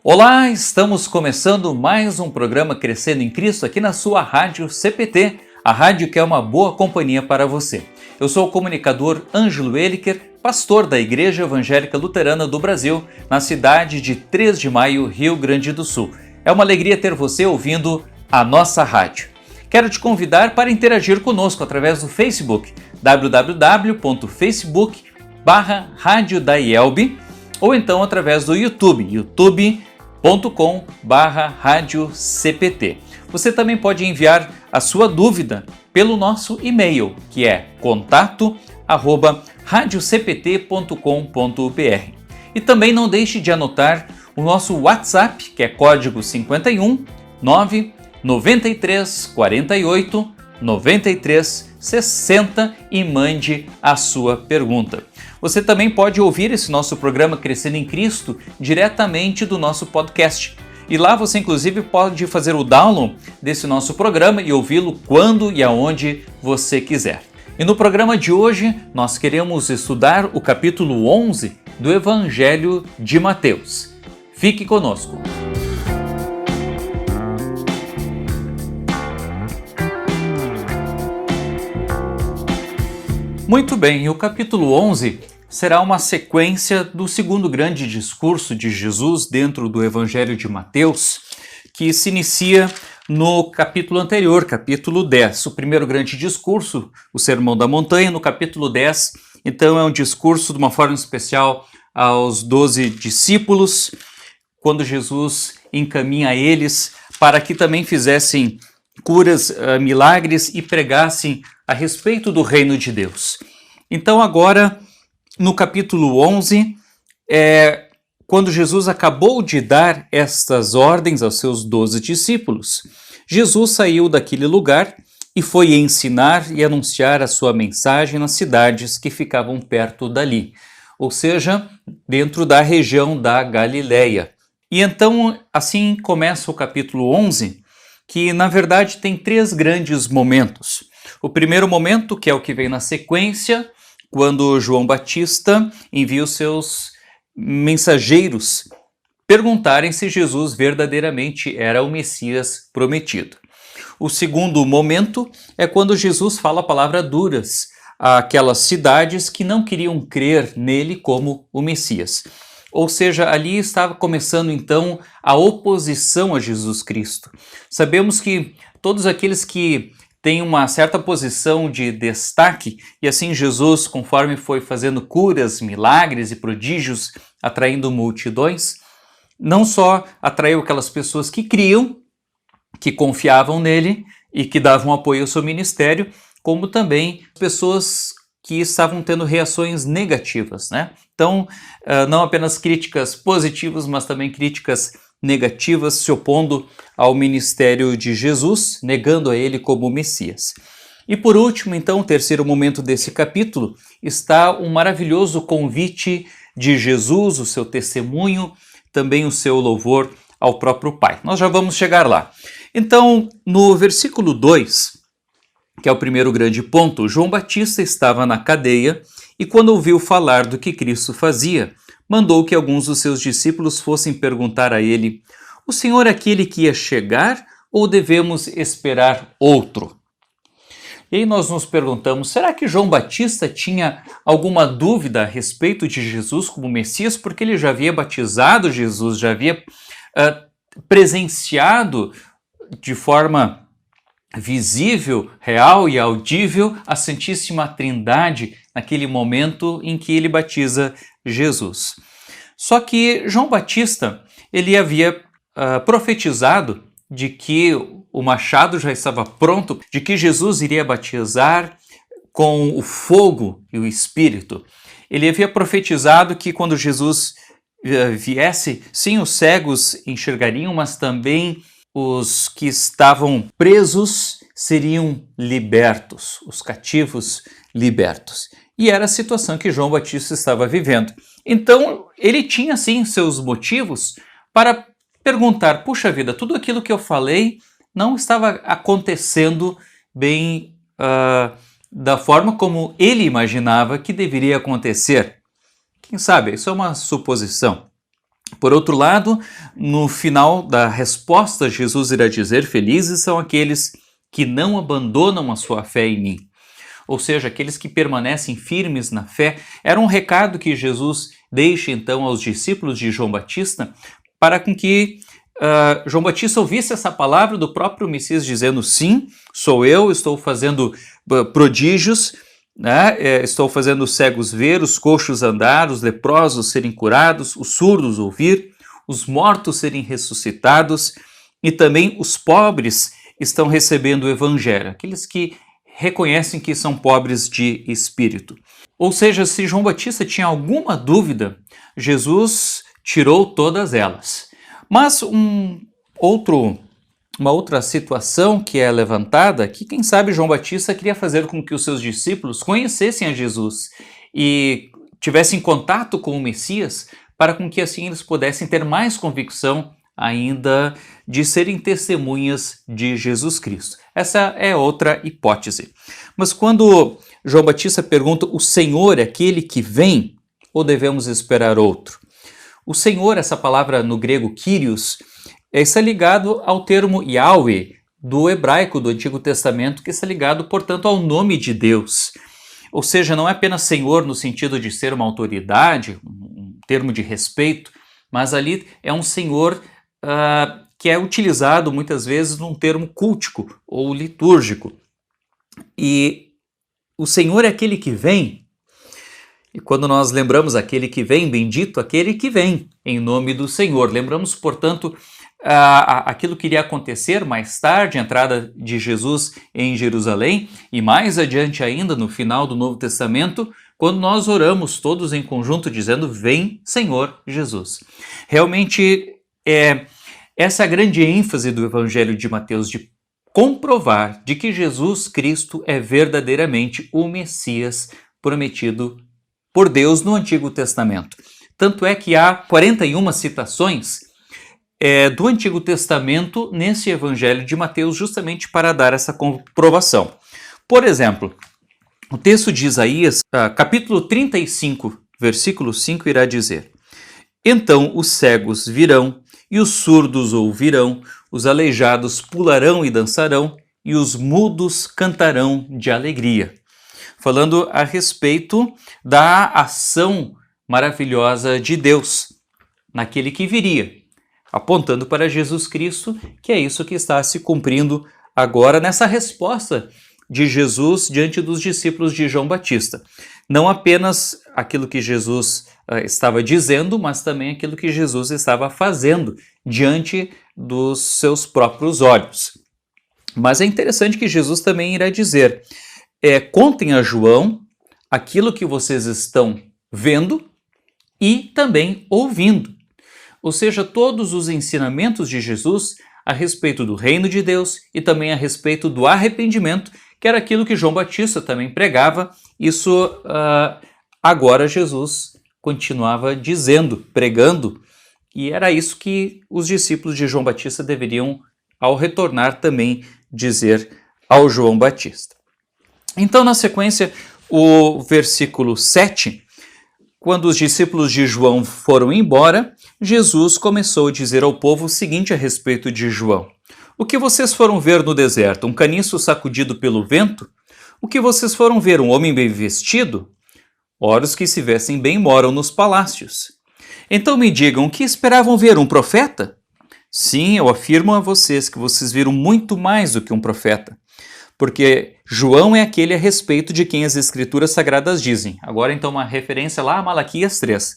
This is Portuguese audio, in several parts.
Olá, estamos começando mais um programa Crescendo em Cristo aqui na sua rádio CPT, a rádio que é uma boa companhia para você. Eu sou o comunicador Ângelo Eliker, pastor da Igreja Evangélica Luterana do Brasil, na cidade de 3 de Maio, Rio Grande do Sul. É uma alegria ter você ouvindo a nossa rádio. Quero te convidar para interagir conosco através do Facebook, www.facebook.com/Rádio da IELB, ou então através do YouTube, youtube.com/Rádio CPT. Você também pode enviar a sua dúvida pelo nosso e-mail, que é contato@radiocpt.com.br. E também não deixe de anotar o nosso WhatsApp, que é código 51 9 93 48 93 60 e mande a sua pergunta. Você também pode ouvir esse nosso programa Crescendo em Cristo diretamente do nosso podcast. E lá você inclusive pode fazer o download desse nosso programa e ouvi-lo quando e aonde você quiser. E no programa de hoje nós queremos estudar o capítulo 11 do Evangelho de Mateus. Fique conosco. Muito bem, o capítulo 11 será uma sequência do segundo grande discurso de Jesus dentro do Evangelho de Mateus, que se inicia no capítulo anterior, capítulo 10. O primeiro grande discurso, o Sermão da Montanha, no capítulo 10, então é um discurso de uma forma especial aos 12 discípulos, quando Jesus encaminha eles para que também fizessem curas, milagres e pregassem a respeito do reino de Deus. Então agora, no capítulo 11, quando Jesus acabou de dar estas ordens aos seus 12 discípulos, Jesus saiu daquele lugar e foi ensinar e anunciar a sua mensagem nas cidades que ficavam perto dali, ou seja, dentro da região da Galileia. E então, assim começa o capítulo 11, que na verdade tem 3 grandes momentos. O primeiro momento, que é o que vem na sequência, quando João Batista envia os seus mensageiros perguntarem se Jesus verdadeiramente era o Messias prometido. O segundo momento é quando Jesus fala palavras duras àquelas cidades que não queriam crer nele como o Messias. Ou seja, ali estava começando então a oposição a Jesus Cristo. Sabemos que todos aqueles que têm uma certa posição de destaque, e assim Jesus, conforme foi fazendo curas, milagres e prodígios, atraindo multidões, não só atraiu aquelas pessoas que criam, que confiavam nele e que davam apoio ao seu ministério, como também pessoas que estavam tendo reações negativas, né? Então, não apenas críticas positivas, mas também críticas negativas, se opondo ao ministério de Jesus, negando a ele como Messias. E por último, então, o terceiro momento desse capítulo, está um maravilhoso convite de Jesus, o seu testemunho, também o seu louvor ao próprio Pai. Nós já vamos chegar lá. Então, no versículo 2, que é o primeiro grande ponto, João Batista estava na cadeia e quando ouviu falar do que Cristo fazia, mandou que alguns dos seus discípulos fossem perguntar a ele: o Senhor é aquele que ia chegar ou devemos esperar outro? E aí nós nos perguntamos, será que João Batista tinha alguma dúvida a respeito de Jesus como Messias? Porque ele já havia batizado Jesus, já havia presenciado de forma visível, real e audível a Santíssima Trindade naquele momento em que ele batiza Jesus. Só que João Batista, ele havia profetizado de que o machado já estava pronto, de que Jesus iria batizar com o fogo e o Espírito. Ele havia profetizado que quando Jesus viesse, sim, os cegos enxergariam, mas também os que estavam presos seriam libertos, os cativos libertos. E era a situação que João Batista estava vivendo. Então, ele tinha, sim, seus motivos para perguntar, puxa vida, tudo aquilo que eu falei não estava acontecendo bem da forma como ele imaginava que deveria acontecer. Quem sabe, isso é uma suposição. Por outro lado, no final da resposta, Jesus irá dizer: felizes são aqueles que não abandonam a sua fé em mim. Ou seja, aqueles que permanecem firmes na fé. Era um recado que Jesus deixa então aos discípulos de João Batista, para com que João Batista ouvisse essa palavra do próprio Messias dizendo: sim, sou eu, estou fazendo prodígios, né? Estou fazendo os cegos ver, os coxos andar, os leprosos serem curados, os surdos ouvir, os mortos serem ressuscitados, e também os pobres estão recebendo o evangelho, aqueles que reconhecem que são pobres de espírito. Ou seja, se João Batista tinha alguma dúvida, Jesus tirou todas elas. Mas uma outra situação que é levantada, que quem sabe João Batista queria fazer com que os seus discípulos conhecessem a Jesus e tivessem contato com o Messias, para com que assim eles pudessem ter mais convicção ainda de serem testemunhas de Jesus Cristo. Essa é outra hipótese. Mas quando João Batista pergunta: o Senhor é aquele que vem, ou devemos esperar outro? O Senhor, essa palavra no grego Kyrios, está ligado ao termo Yahweh, do hebraico do Antigo Testamento, que está ligado, portanto, ao nome de Deus. Ou seja, não é apenas Senhor no sentido de ser uma autoridade, um termo de respeito, mas ali é um Senhor que é utilizado muitas vezes num termo cultico ou litúrgico. E o Senhor é aquele que vem. E quando nós lembramos aquele que vem, bendito aquele que vem em nome do Senhor. Lembramos, portanto, aquilo que iria acontecer mais tarde, a entrada de Jesus em Jerusalém, e mais adiante ainda, no final do Novo Testamento, quando nós oramos todos em conjunto dizendo: vem, Senhor Jesus. Realmente, essa é a grande ênfase do Evangelho de Mateus, de comprovar de que Jesus Cristo é verdadeiramente o Messias prometido por Deus no Antigo Testamento. Tanto é que há 41 citações do Antigo Testamento nesse Evangelho de Mateus, justamente para dar essa comprovação. Por exemplo, o texto de Isaías, capítulo 35, versículo 5, irá dizer: então os cegos virão, e os surdos ouvirão, os aleijados pularão e dançarão, e os mudos cantarão de alegria. Falando a respeito da ação maravilhosa de Deus naquele que viria, apontando para Jesus Cristo, que é isso que está se cumprindo agora nessa resposta de Jesus diante dos discípulos de João Batista. Não apenas aquilo que Jesus estava dizendo, mas também aquilo que Jesus estava fazendo diante dos seus próprios olhos. Mas é interessante que Jesus também irá dizer: contem a João aquilo que vocês estão vendo e também ouvindo. Ou seja, todos os ensinamentos de Jesus a respeito do reino de Deus e também a respeito do arrependimento, que era aquilo que João Batista também pregava. Isso agora Jesus continuava dizendo, pregando, e era isso que os discípulos de João Batista deveriam, ao retornar, também dizer ao João Batista. Então, na sequência, o versículo 7, quando os discípulos de João foram embora, Jesus começou a dizer ao povo o seguinte a respeito de João: o que vocês foram ver no deserto? Um caniço sacudido pelo vento? O que vocês foram ver? Um homem bem vestido? Ora, os que se vestem bem moram nos palácios. Então me digam, o que esperavam ver? Um profeta? Sim, eu afirmo a vocês que vocês viram muito mais do que um profeta. Porque João é aquele a respeito de quem as Escrituras Sagradas dizem. Agora então uma referência lá a Malaquias 3.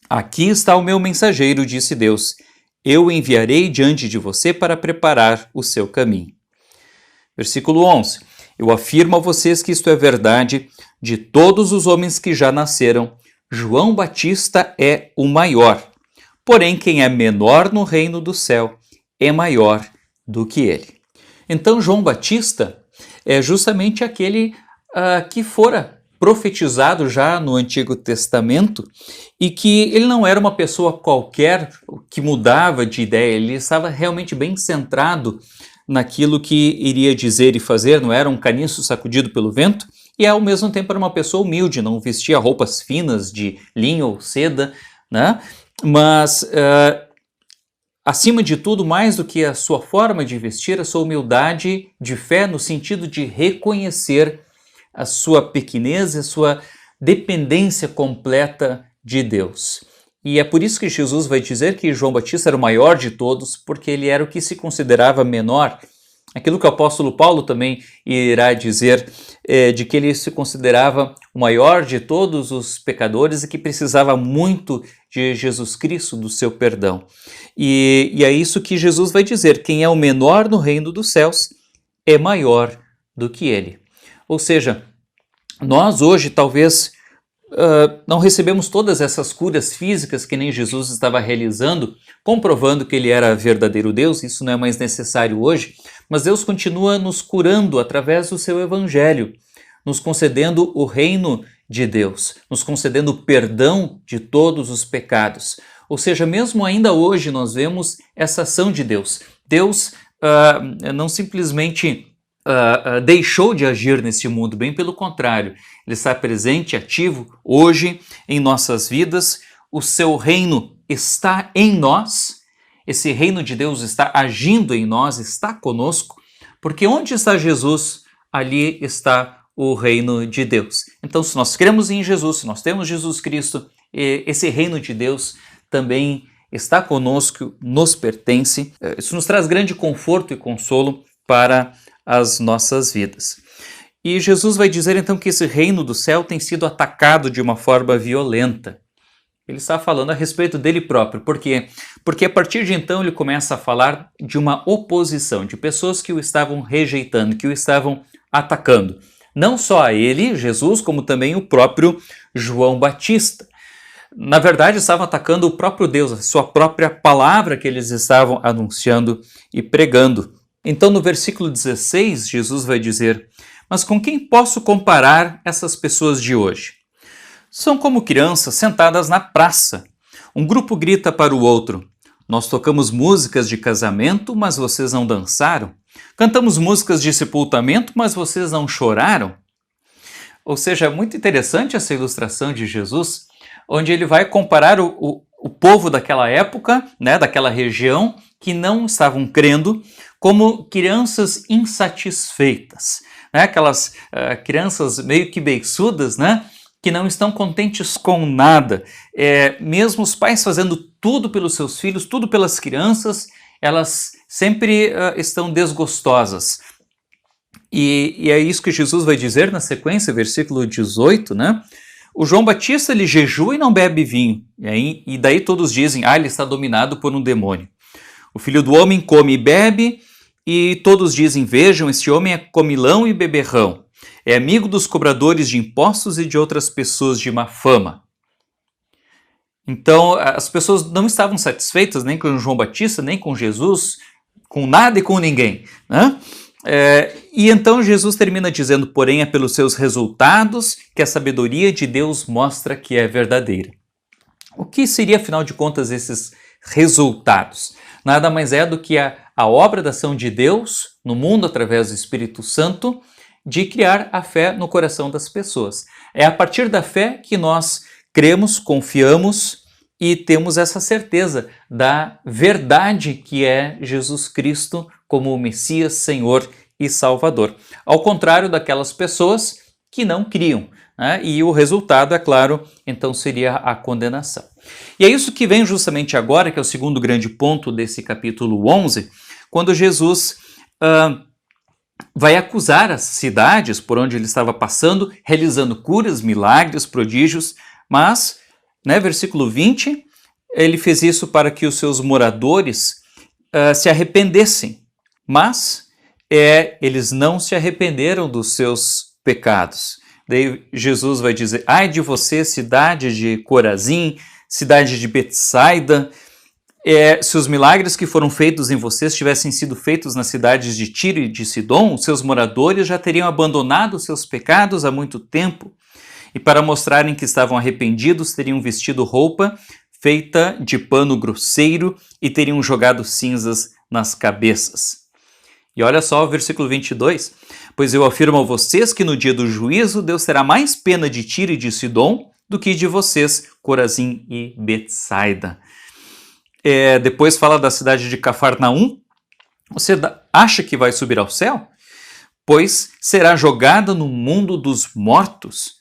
Aqui está o meu mensageiro, disse Deus. Eu o enviarei diante de você para preparar o seu caminho. Versículo 11. Eu afirmo a vocês que isto é verdade. De todos os homens que já nasceram, João Batista é o maior. Porém, quem é menor no reino do céu é maior do que ele. Então, João Batista é justamente aquele que fora profetizado já no Antigo Testamento e que ele não era uma pessoa qualquer que mudava de ideia, ele estava realmente bem centrado naquilo que iria dizer e fazer, não era um caniço sacudido pelo vento, e ao mesmo tempo era uma pessoa humilde, não vestia roupas finas de linho ou seda, né? mas acima de tudo, mais do que a sua forma de vestir, a sua humildade de fé no sentido de reconhecer a sua pequenez, a sua dependência completa de Deus. E é por isso que Jesus vai dizer que João Batista era o maior de todos, porque ele era o que se considerava menor. Aquilo que o apóstolo Paulo também irá dizer, de que ele se considerava o maior de todos os pecadores e que precisava muito de Jesus Cristo, do seu perdão. E é isso que Jesus vai dizer: quem é o menor no reino dos céus é maior do que ele. Ou seja, nós hoje talvez não recebemos todas essas curas físicas que nem Jesus estava realizando, comprovando que ele era verdadeiro Deus. Isso não é mais necessário hoje, mas Deus continua nos curando através do seu evangelho, nos concedendo o reino de Deus, nos concedendo o perdão de todos os pecados. Ou seja, mesmo ainda hoje nós vemos essa ação de Deus. Deus não simplesmente deixou de agir nesse mundo, bem pelo contrário, ele está presente, ativo hoje em nossas vidas. O seu reino está em nós, esse reino de Deus está agindo em nós, está conosco, porque onde está Jesus, ali está o reino de Deus. Então, se nós cremos em Jesus, se nós temos Jesus Cristo, esse reino de Deus também está conosco, nos pertence. Isso nos traz grande conforto e consolo para as nossas vidas. E Jesus vai dizer então que esse reino do céu tem sido atacado de uma forma violenta. Ele está falando a respeito dele próprio. Por quê? Porque a partir de então ele começa a falar de uma oposição, de pessoas que o estavam rejeitando, que o estavam atacando. Não só a ele, Jesus, como também o próprio João Batista. Na verdade, estavam atacando o próprio Deus, a sua própria palavra que eles estavam anunciando e pregando. Então, no versículo 16, Jesus vai dizer: mas com quem posso comparar essas pessoas de hoje? São como crianças sentadas na praça. Um grupo grita para o outro: nós tocamos músicas de casamento, mas vocês não dançaram. Cantamos músicas de sepultamento, mas vocês não choraram. Ou seja, é muito interessante essa ilustração de Jesus, onde ele vai comparar o povo daquela época, né, daquela região, que não estavam crendo, como crianças insatisfeitas, né? Aquelas crianças meio que beiçudas, né? Que não estão contentes com nada. Mesmo os pais fazendo tudo pelos seus filhos, tudo pelas crianças, elas sempre estão desgostosas. E é isso que Jesus vai dizer na sequência, versículo 18, né? O João Batista, ele jejua e não bebe vinho. E daí todos dizem: ele está dominado por um demônio. O Filho do Homem come e bebe, e todos dizem: vejam, esse homem é comilão e beberrão. É amigo dos cobradores de impostos e de outras pessoas de má fama. Então, as pessoas não estavam satisfeitas nem com João Batista, nem com Jesus, com nada e com ninguém, né? E então Jesus termina dizendo: porém é pelos seus resultados que a sabedoria de Deus mostra que é verdadeira. O que seria, afinal de contas, esses resultados? Nada mais é do que a obra da ação de Deus no mundo através do Espírito Santo de criar a fé no coração das pessoas. É a partir da fé que nós cremos, confiamos e temos essa certeza da verdade que é Jesus Cristo como o Messias, Senhor e Salvador. Ao contrário daquelas pessoas que não criam, né? E o resultado, é claro, então seria a condenação. E é isso que vem justamente agora, que é o segundo grande ponto desse capítulo 11, quando Jesus vai acusar as cidades por onde ele estava passando, realizando curas, milagres, prodígios, mas, né, versículo 20, ele fez isso para que os seus moradores se arrependessem, mas eles não se arrependeram dos seus pecados. Daí Jesus vai dizer: ai de você, cidade de Corazim, cidade de Betsaida, se os milagres que foram feitos em vocês tivessem sido feitos nas cidades de Tiro e de Sidom, os seus moradores já teriam abandonado os seus pecados há muito tempo, e para mostrarem que estavam arrependidos, teriam vestido roupa feita de pano grosseiro e teriam jogado cinzas nas cabeças. E olha só o versículo 22. Pois eu afirmo a vocês que no dia do juízo Deus terá mais pena de Tiro e de Sidom do que de vocês, Corazim e Betsaida. Depois fala da cidade de Cafarnaum. Você acha que vai subir ao céu? Pois será jogada no mundo dos mortos.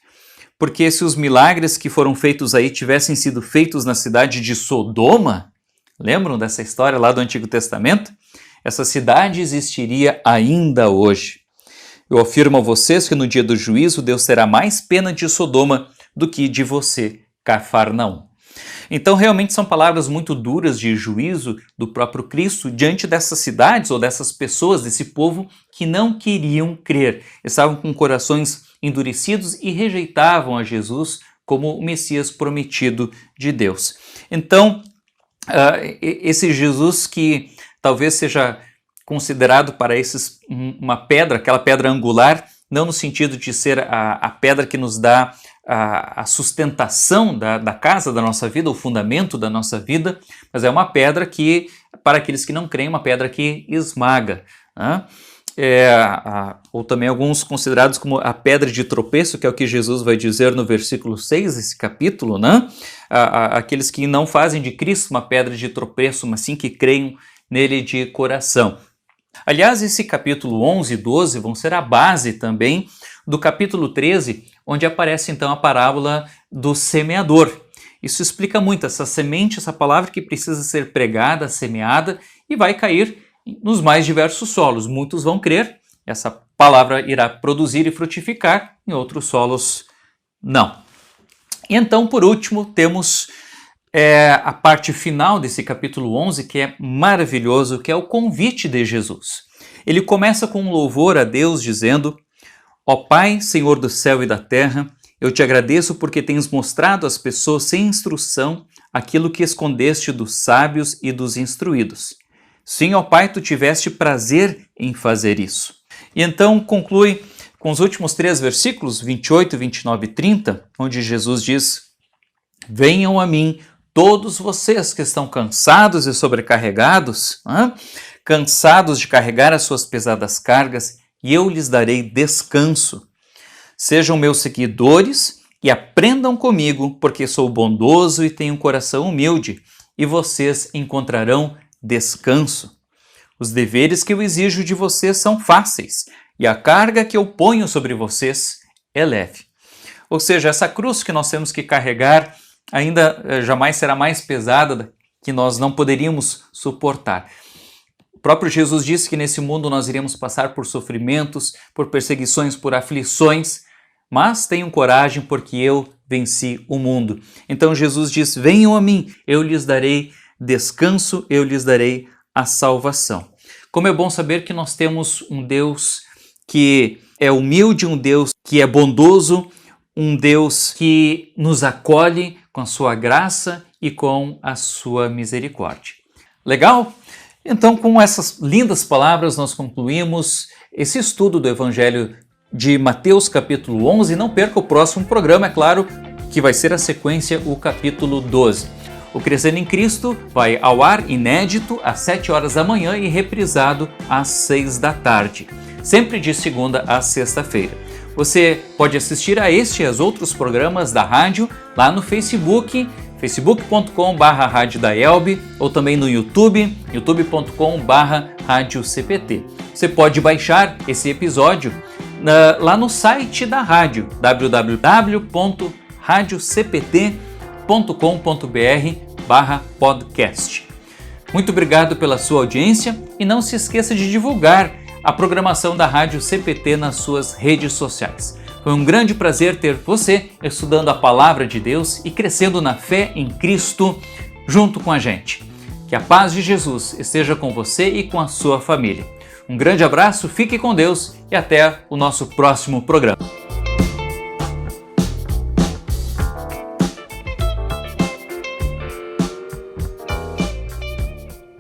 Porque se os milagres que foram feitos aí tivessem sido feitos na cidade de Sodoma, lembram dessa história lá do Antigo Testamento? Essa cidade existiria ainda hoje. Eu afirmo a vocês que no dia do juízo Deus terá mais pena de Sodoma do que de você, Cafarnaum. Então realmente são palavras muito duras de juízo do próprio Cristo diante dessas cidades ou dessas pessoas, desse povo que não queriam crer. Estavam com corações endurecidos e rejeitavam a Jesus como o Messias prometido de Deus. Então, esse Jesus que talvez seja considerado para esses uma pedra, aquela pedra angular, não no sentido de ser a pedra que nos dá a sustentação da casa da nossa vida, o fundamento da nossa vida, mas é uma pedra que, para aqueles que não creem, uma pedra que esmaga, né? Ou também alguns considerados como a pedra de tropeço, que é o que Jesus vai dizer no versículo 6 desse capítulo, né? Aqueles que não fazem de Cristo uma pedra de tropeço, mas sim que creem nele de coração. Aliás, esse capítulo 11 e 12 vão ser a base também do capítulo 13, onde aparece então a parábola do semeador. Isso explica muito essa semente, essa palavra que precisa ser pregada, semeada e vai cair nos mais diversos solos. Muitos vão crer, essa palavra irá produzir e frutificar, em outros solos não. E então, por último, temos a parte final desse capítulo 11, que é maravilhoso, que é o convite de Jesus. Ele começa com um louvor a Deus, dizendo: Ó Pai, Senhor do céu e da terra, eu te agradeço porque tens mostrado às pessoas sem instrução aquilo que escondeste dos sábios e dos instruídos. Sim, ó Pai, tu tiveste prazer em fazer isso. E então conclui com os últimos 3 versículos, 28, 29 e 30, onde Jesus diz: Venham a mim todos vocês que estão cansados e sobrecarregados, cansados de carregar as suas pesadas cargas, e eu lhes darei descanso. Sejam meus seguidores e aprendam comigo, porque sou bondoso e tenho um coração humilde, e vocês encontrarão descanso. Os deveres que eu exijo de vocês são fáceis, e a carga que eu ponho sobre vocês é leve. Ou seja, essa cruz que nós temos que carregar ainda jamais será mais pesada que nós não poderíamos suportar. O próprio Jesus disse que nesse mundo nós iremos passar por sofrimentos, por perseguições, por aflições, mas tenham coragem porque eu venci o mundo. Então Jesus diz: venham a mim, eu lhes darei descanso, eu lhes darei a salvação. Como é bom saber que nós temos um Deus que é humilde, um Deus que é bondoso, um Deus que nos acolhe com a sua graça e com a sua misericórdia. Legal? Então, com essas lindas palavras, nós concluímos esse estudo do Evangelho de Mateus, capítulo 11. Não perca o próximo programa, é claro, que vai ser a sequência, o capítulo 12. O Crescendo em Cristo vai ao ar inédito às 7 horas da manhã e reprisado às 6 da tarde, sempre de segunda a sexta-feira. Você pode assistir a este e aos outros programas da rádio lá no Facebook, facebook.com/radiodaelb, ou também no YouTube, youtube.com/radiocpt. Você pode baixar esse episódio lá no site da rádio, www.radiocpt.com.br/podcast. Muito obrigado pela sua audiência e não se esqueça de divulgar a programação da Rádio CPT nas suas redes sociais. Foi um grande prazer ter você estudando a Palavra de Deus e crescendo na fé em Cristo junto com a gente. Que a paz de Jesus esteja com você e com a sua família. Um grande abraço, fique com Deus e até o nosso próximo programa.